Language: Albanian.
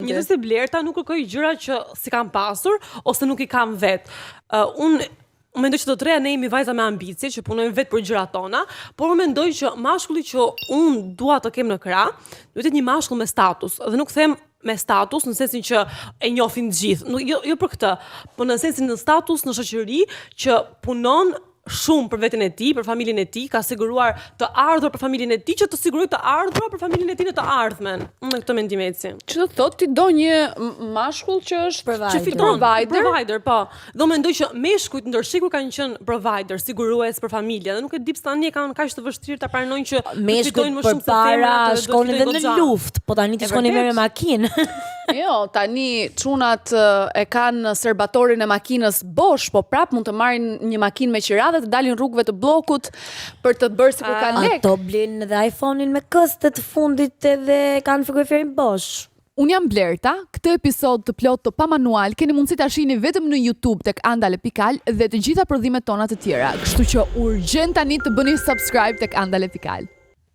njësoj se Blerta nuk kërkoj gjëra që si kam pasur ose nuk i kam vet. Unë mendoj që të treja ne jemi vajza me ambicie që punojmë vetë për gjërat tona, por mendoj që mashkulli që unë dua të kem në krah, duhet të jetë një mashkull me status, dhe nuk them me status në sensin që e njohin të gjithë, jo për këtë, por në sensin në status në shoqëri që punon shumë për veten e tij, për familjen e tij, ka siguruar të ardhur për familjen e tij që të sigurojë të ardhur për familjen e tij në të ardhmen. Unë këtë mendim eci. Që do thotë ti do një mashkull që është që fiton provider, po. Dhe mendoj që meshkujt ndërshikur kanë qenë provider, sigurues për familjen, dhe nuk e di pse tani kanë kaq të vështirë ta pranojnë që meshkujt përpara shkonin edhe në luftë, po tani ti shkoni me makinë. Jo, tani çunat e kanë serbatorin e makinës bosh, po prap mund të marrin një makinë me qira dhe të dalin rrugëve të bllokut për të bërë sikur kanë lek. Ato blin dhe iPhone-in me këste të fundit edhe kanë frigoriferin bosh. Unë jam Blerta, këtë episod të plot të pamanual keni mundësi ta shihni vetëm në YouTube tek Andale.al dhe të gjitha prodhimet tona të tjera. Kështu që urgjent tani të bëni subscribe tek Andale.al.